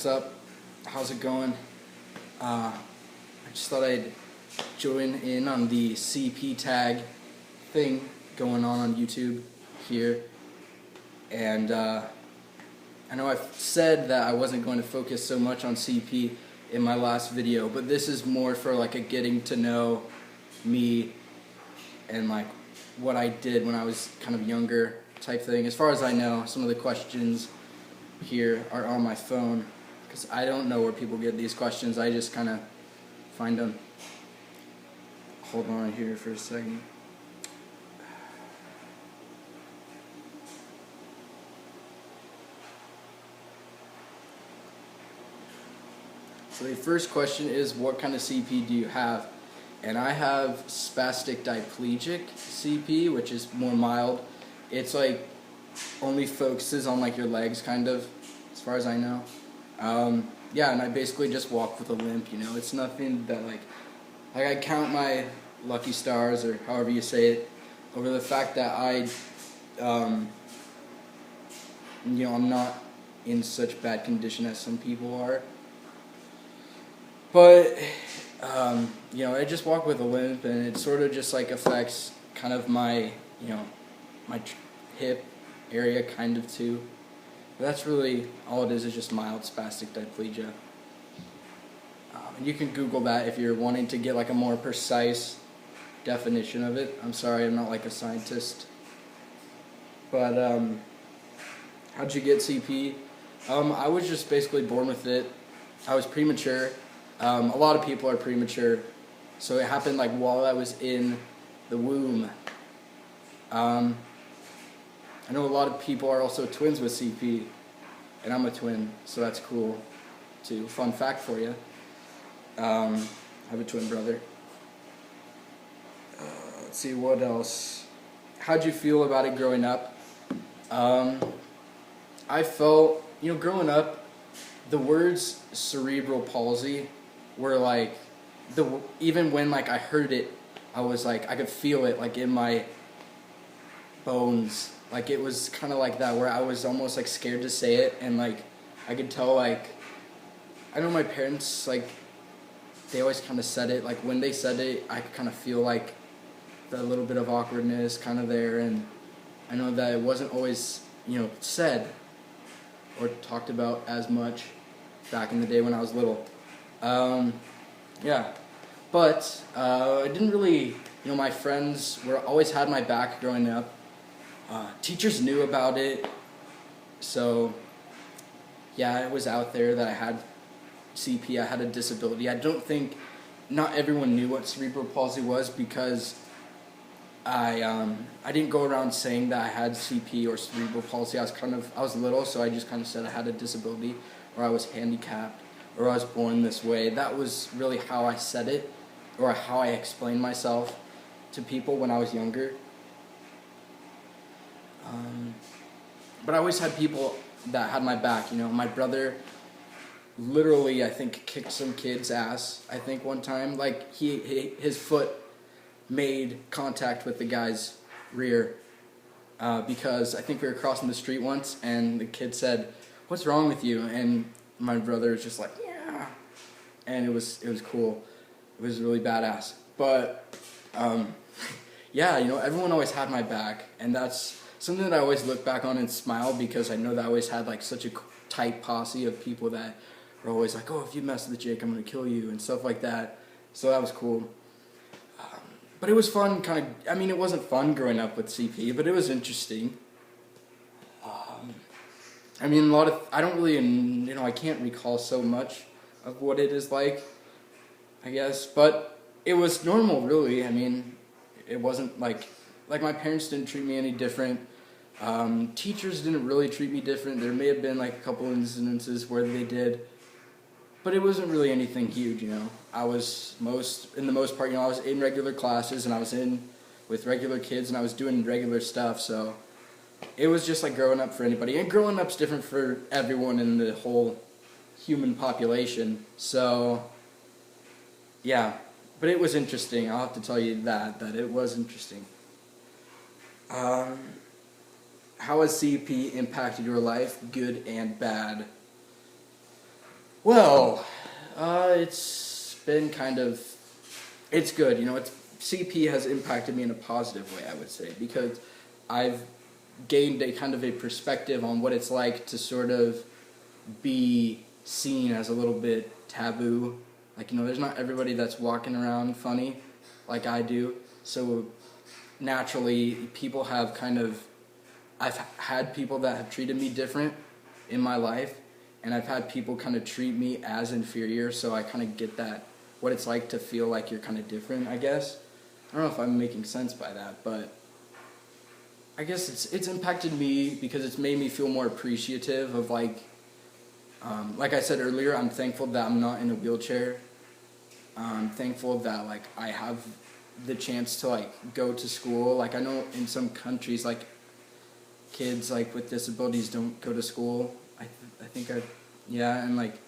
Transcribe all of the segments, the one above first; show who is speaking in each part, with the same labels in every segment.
Speaker 1: What's up? How's it going? I just thought I'd join in on the CP tag thing going on YouTube here. And I know I've said that I wasn't going to focus so much on CP in my last video, but this is more for like a getting to know me and like what I did when I was kind of younger type thing. As far as I know, some of the questions here are on my phone because I don't know where people get these questions. I just kind of find them. Hold on here for a second. So the first question is, what kind of CP do you have? And I have spastic diplegic CP, which is more mild. It's like only focuses on like your legs, kind of, as far as I know. Yeah, and I basically just walk with a limp. You know, it's nothing that like I count my lucky stars, or however you say it, over the fact that I'm not in such bad condition as some people are. But I just walk with a limp, and it sort of just like affects kind of my my hip area kind of too. But that's really all it is just mild spastic diplegia. And you can Google that if you're wanting to get like a more precise definition of it. I'm sorry, I'm not like a scientist. But how'd you get CP? I was just basically born with it. I was premature. A lot of people are premature, so it happened like while I was in the womb. I know a lot of people are also twins with CP, and I'm a twin, so that's cool too. Fun fact for you. I have a twin brother. Let's see, what else? How'd you feel about it growing up? I felt, growing up, the words cerebral palsy were like, even when like I heard it, I was like, I could feel it like in my bones. Like it was kind of like that, where I was almost like scared to say it, and like I could tell, like, I know my parents, like, they always kind of said it, like when they said it, I could kind of feel like the little bit of awkwardness kind of there, and I know that it wasn't always, said or talked about as much back in the day when I was little. Yeah, but I didn't really, my friends always had my back growing up. Teachers knew about it, so yeah, it was out there that I had CP, I had a disability. I don't think, not everyone knew what cerebral palsy was, because I didn't go around saying that I had CP or cerebral palsy. I was little, so I just kind of said I had a disability, or I was handicapped, or I was born this way. That was really how I said it, or how I explained myself to people when I was younger. But I always had people that had my back. My brother literally, I think, kicked some kid's ass, I think, one time. Like, his foot made contact with the guy's rear, because I think we were crossing the street once, and the kid said, "What's wrong with you?" And my brother was just like, "Yeah." And it was cool. It was really badass. But, yeah, everyone always had my back, and that's something that I always look back on and smile, because I know that I always had like such a tight posse of people that were always like, "Oh, if you mess with Jake, I'm going to kill you," and stuff like that. So that was cool. But it was fun, it wasn't fun growing up with CP, but it was interesting. I don't really, I can't recall so much of what it is like, I guess, but it was normal, really. It wasn't like my parents didn't treat me any different. Teachers didn't really treat me different. There may have been like a couple incidences where they did, but it wasn't really anything huge. I was in the most part, I was in regular classes, and I was in with regular kids, and I was doing regular stuff, so it was just like growing up for anybody. And growing up's different for everyone in the whole human population, so yeah. But it was interesting. I'll have to tell you that it was interesting. How has CP impacted your life, good and bad? Well, it's been kind of, it's good. It's CP has impacted me in a positive way, I would say, because I've gained a kind of a perspective on what it's like to sort of be seen as a little bit taboo. Like, there's not everybody that's walking around funny like I do. So naturally, people have kind of, I've had people that have treated me different in my life, and I've had people kind of treat me as inferior, so I kind of get that, what it's like to feel like you're kind of different, I guess. I don't know if I'm making sense by that, but I guess it's impacted me because it's made me feel more appreciative of like I said earlier, I'm thankful that I'm not in a wheelchair. I'm thankful that like I have the chance to like go to school. Like I know in some countries like kids like with disabilities don't go to school. I think yeah, and like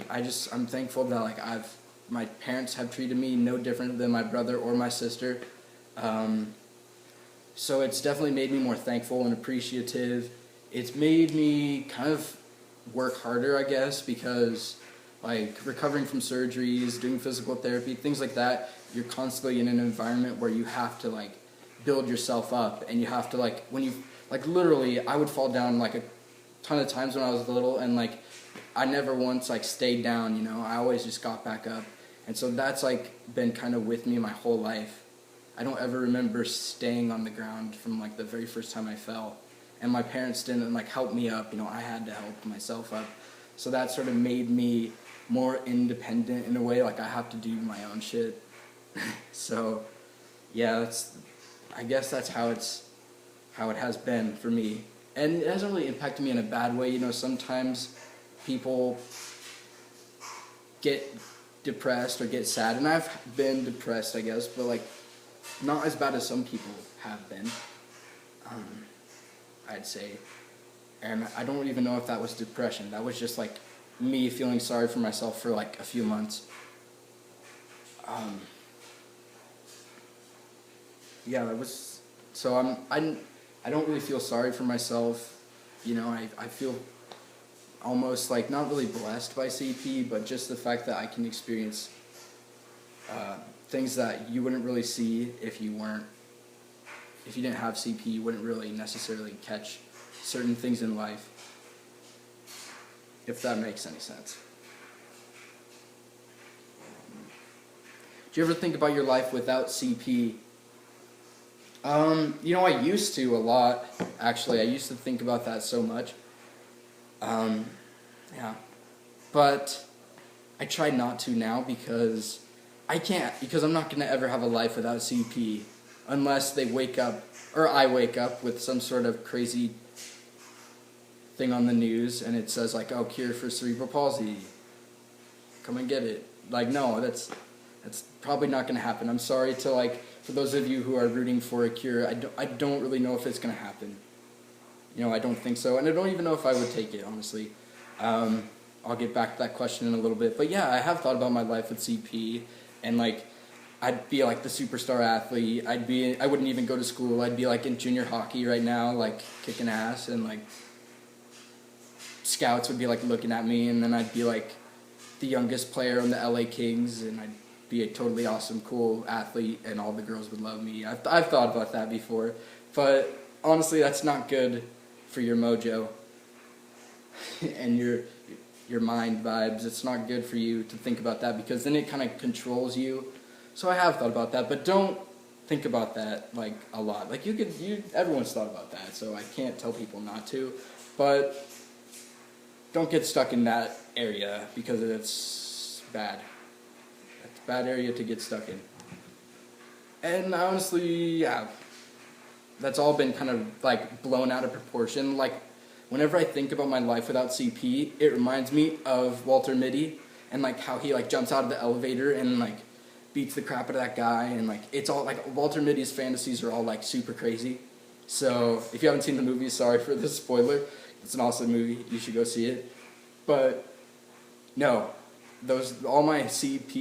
Speaker 1: I'm thankful that like my parents have treated me no different than my brother or my sister. So it's definitely made me more thankful and appreciative. It's made me kind of work harder, I guess, because like recovering from surgeries, doing physical therapy, things like that, you're constantly in an environment where you have to like build yourself up, and you have to like when you like literally I would fall down like a ton of times when I was little, and like I never once like stayed down, I always just got back up. And so that's like been kind of with me my whole life. I don't ever remember staying on the ground from like the very first time I fell. And my parents didn't like help me up, I had to help myself up. So that sort of made me more independent in a way, like I have to do my own shit. So yeah, I guess that's how it has been for me. And it hasn't really impacted me in a bad way. Sometimes people get depressed or get sad, and I've been depressed, I guess, but like not as bad as some people have been, I'd say. And I don't even know if that was depression. That was just like me feeling sorry for myself for like a few months. Yeah, that was, so I don't really feel sorry for myself. I feel almost like not really blessed by CP, but just the fact that I can experience things that you wouldn't really see if you didn't have CP. You wouldn't really necessarily catch certain things in life, if that makes any sense. Do you ever think about your life without CP? I used to a lot, actually. I used to think about that so much. Yeah. But I try not to now because I can't, because I'm not going to ever have a life without CP unless they wake up, or I wake up with some sort of crazy thing on the news and it says like, oh, cure for cerebral palsy. Come and get it. Like, no, that's probably not going to happen. I'm sorry to like, for those of you who are rooting for a cure, I don't really know if it's going to happen. I don't think so. And I don't even know if I would take it, honestly. I'll get back to that question in a little bit. But yeah, I have thought about my life with CP, and like, I'd be like the superstar athlete. I wouldn't even go to school. I'd be like in junior hockey right now, like kicking ass, and like scouts would be like looking at me, and then I'd be like the youngest player on the LA Kings, and I'd be a totally awesome, cool athlete, and all the girls would love me. I've thought about that before, but honestly, that's not good for your mojo and your mind vibes. It's not good for you to think about that, because then it kind of controls you. So I have thought about that, but don't think about that like a lot. Like everyone's thought about that, so I can't tell people not to, but don't get stuck in that area because it's bad. It's a bad area to get stuck in. And honestly, yeah, that's all been kind of like blown out of proportion. Like, whenever I think about my life without CP, it reminds me of Walter Mitty and like how he like jumps out of the elevator and like beats the crap out of that guy, and like it's all like Walter Mitty's fantasies are all like super crazy. So if you haven't seen the movie, sorry for the spoiler. It's an awesome movie. You should go see it. But no, all my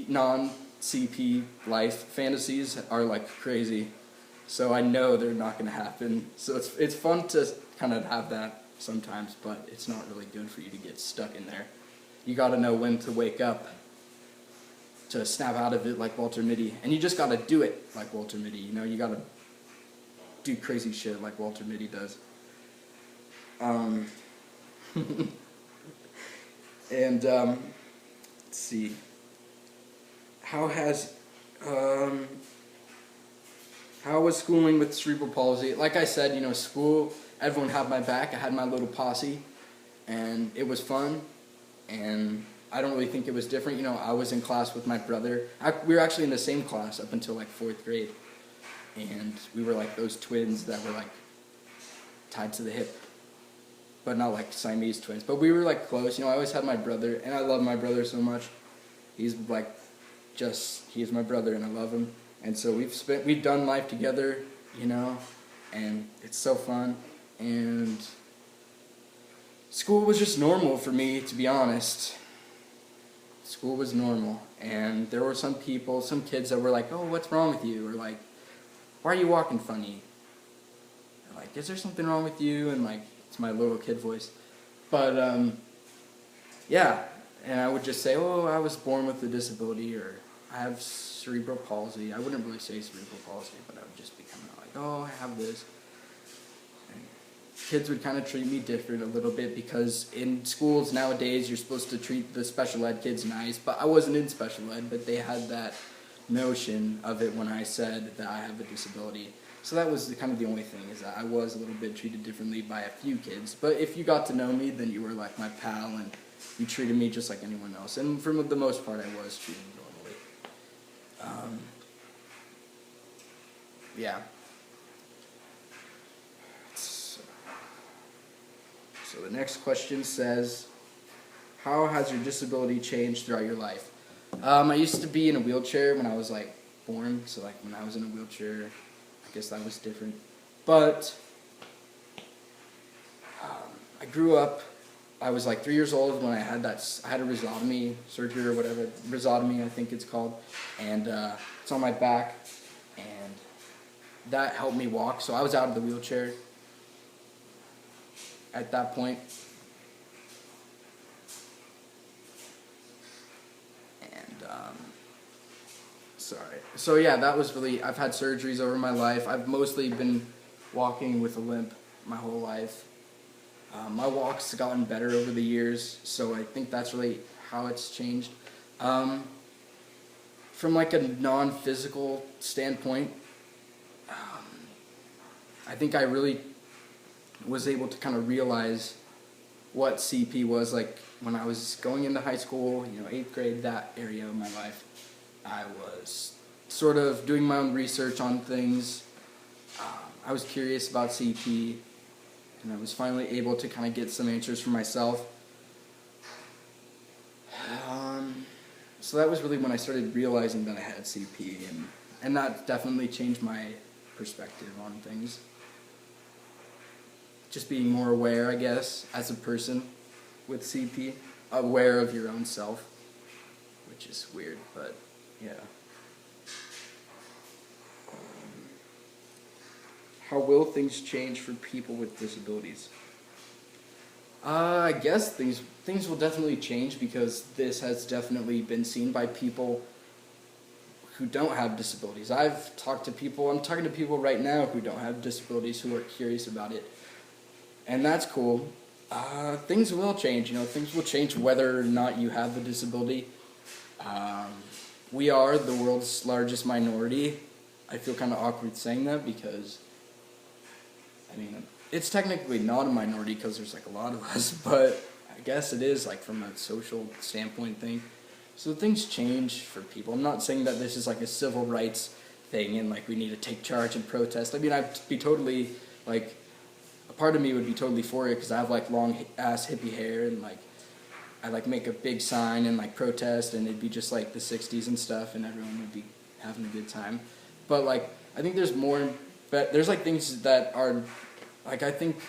Speaker 1: non-CP life fantasies are like crazy. So I know they're not going to happen. So it's fun to kind of have that sometimes, but it's not really good for you to get stuck in there. you got to know when to wake up to snap out of it like Walter Mitty. And you just got to do it like Walter Mitty. You know, you got to do crazy shit like Walter Mitty does. And let's see. How was schooling with cerebral palsy? Like I said, you know, school, everyone had my back. I had my little posse, and it was fun. And I don't really think it was different. You know, I was in class with my brother. We were actually in the same class up until like 4th grade. And we were like those twins that were like tied to the hip. But not like Siamese twins. But we were like close. You know, I always had my brother, and I love my brother so much. He's like he's my brother, and I love him. And so we've done life together, you know, and it's so fun. And school was just normal for me, to be honest. School was normal. And there were some kids that were like, oh, what's wrong with you? Or like, why are you walking funny? Or like, is there something wrong with you? And like, it's my little kid voice. But, yeah. And I would just say, oh, I was born with a disability, or I have cerebral palsy. I wouldn't really say cerebral palsy, but I would just be kind of like, oh, I have this. And kids would kind of treat me different a little bit, because in schools nowadays you're supposed to treat the special ed kids nice, but I wasn't in special ed, but they had that notion of it when I said that I have a disability. So that was kind of the only thing, is that I was a little bit treated differently by a few kids. But if you got to know me, then you were like my pal, and you treated me just like anyone else. And for the most part, I was treated normally. Yeah. So the next question says, how has your disability changed throughout your life? I used to be in a wheelchair when I was like born, so like when I was in a wheelchair, I guess that was different. But I grew up. I was like 3 years old when I had a rhizotomy surgery, or whatever, rhizotomy I think it's called, and it's on my back, and that helped me walk. So I was out of the wheelchair at that point. And sorry. So yeah, that was really, I've had surgeries over my life. I've mostly been walking with a limp my whole life. My walk's gotten better over the years, so I think that's really how it's changed. From like a non-physical standpoint, I think I really was able to kind of realize what CP was like when I was going into high school, you know, 8th grade, that area of my life. I was sort of doing my own research on things. I was curious about CP, and I was finally able to kind of get some answers for myself. So that was really when I started realizing that I had CP, and that definitely changed my perspective on things. Just being more aware, I guess, as a person with CP, aware of your own self, which is weird, but yeah. How will things change for people with disabilities? I guess things will definitely change, because this has definitely been seen by people who don't have disabilities. I'm talking to people right now who don't have disabilities, who are curious about it. And that's cool. Things will change, you know, things will change whether or not you have a disability. We are the world's largest minority. I feel kind of awkward saying that, because I mean, it's technically not a minority because there's like a lot of us, but I guess it is like from a social standpoint thing. So things change for people. I'm not saying that this is like a civil rights thing and like we need to take charge and protest. I mean, I'd be totally like, a part of me would be totally for it, because I have like long ass hippie hair, and like I like make a big sign and like protest, and it'd be just like the 60s and stuff, and everyone would be having a good time. But like, I think there's more, but there's like things that are, like I think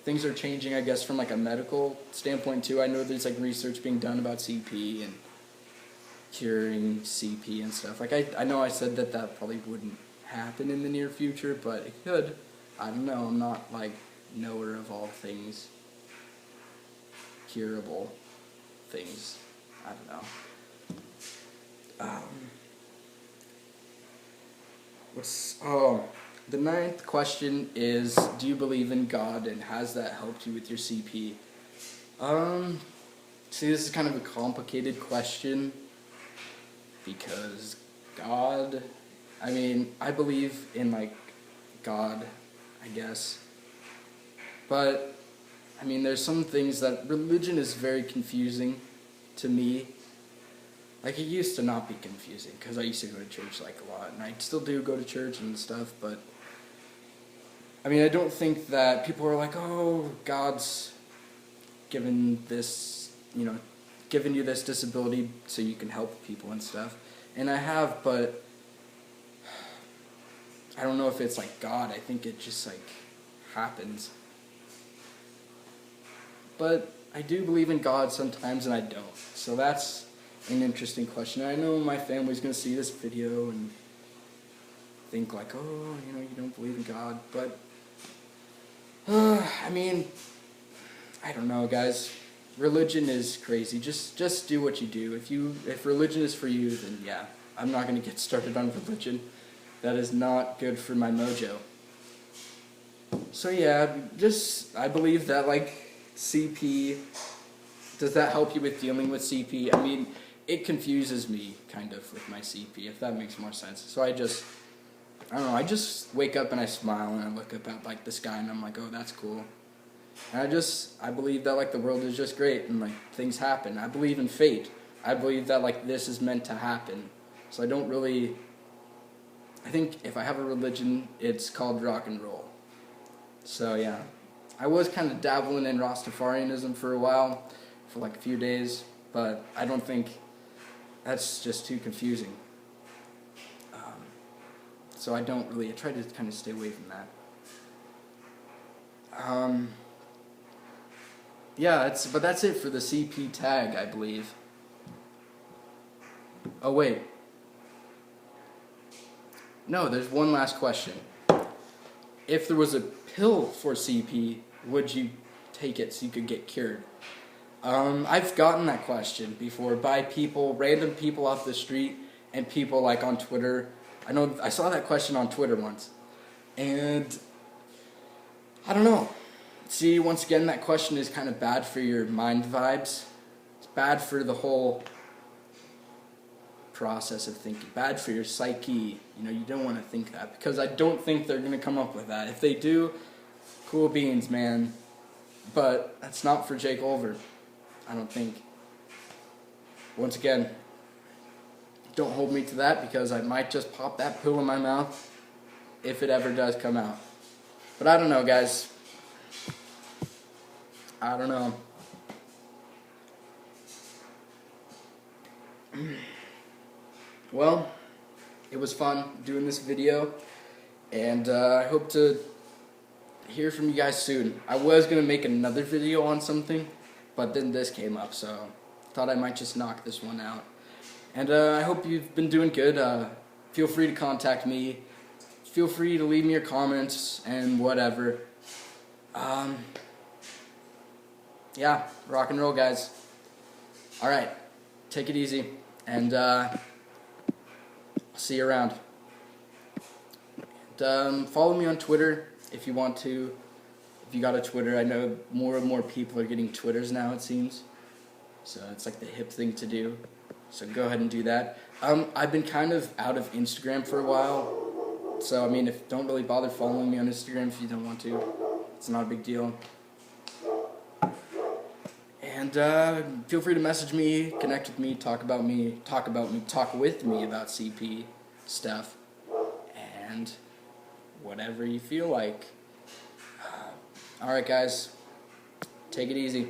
Speaker 1: things are changing, I guess, from like a medical standpoint too. I know there's like research being done about CP and curing CP and stuff. Like I know I said that probably wouldn't happen in the near future, but it could. I don't know. I'm not like knower of all things. curable things. I don't know. The ninth question is, do you believe in God, and has that helped you with your CP? See, this is kind of a complicated question, because God, I mean, I believe in, like, God, I guess, but, I mean, there's some things that religion is very confusing to me. Like, it used to not be confusing, because I used to go to church, like, a lot, and I still do go to church and stuff, but, I mean, I don't think that people are like, oh, God's given this, given you this disability so you can help people and stuff, and I have, but I don't know if it's, like, God. I think it just, like, happens. But I do believe in God sometimes, and I don't, so that's an interesting question. I know my family's going to see this video and think like, oh, you don't believe in God, but, I mean, I don't know, guys. Religion is crazy. Just do what you do. If religion is for you, then yeah, I'm not going to get started on religion. That is not good for my mojo. So yeah, I believe that, like, CP, does that help you with dealing with CP? I mean, it confuses me, kind of, with my CP, if that makes more sense. So I don't know, I just wake up and I smile and I look up at, like, the sky and I'm like, oh, that's cool. And I believe that, like, the world is just great and, like, things happen. I believe in fate. I believe that, like, this is meant to happen. So I think if I have a religion, it's called rock and roll. So yeah, I was kind of dabbling in Rastafarianism for a while, for like a few days, but I don't think that's just too confusing. So I try to kind of stay away from that. Yeah, but that's it for the CP tag, I believe. Oh wait. No, there's one last question. If there was a pill for CP, would you take it so you could get cured? I've gotten that question before by random people off the street, and people, like, on Twitter. I saw that question on Twitter once, and I don't know. See, once again, that question is kind of bad for your mind vibes. It's bad for the whole process of thinking, bad for your psyche. You don't want to think that, because I don't think they're going to come up with that. If they do, cool beans, man. But that's not for Jake Olver, I don't think. Once again, don't hold me to that, because I might just pop that pill in my mouth if it ever does come out. But I don't know, guys. I don't know. Well, it was fun doing this video, and I hope to hear from you guys soon. I was going to make another video on something, but then this came up, so thought I might just knock this one out. And I hope you've been doing good. Feel free to contact me. Feel free to leave me your comments and whatever. Yeah, rock and roll, guys. Alright, take it easy, and see you around. And, follow me on Twitter if you want to. If you got a Twitter, I know more and more people are getting Twitters now, it seems. So it's like the hip thing to do. So go ahead and do that. I've been kind of out of Instagram for a while. So, I mean, don't really bother following me on Instagram if you don't want to. It's not a big deal. And feel free to message me, connect with me, talk with me about CP stuff, and whatever you feel like. Alright, guys, take it easy.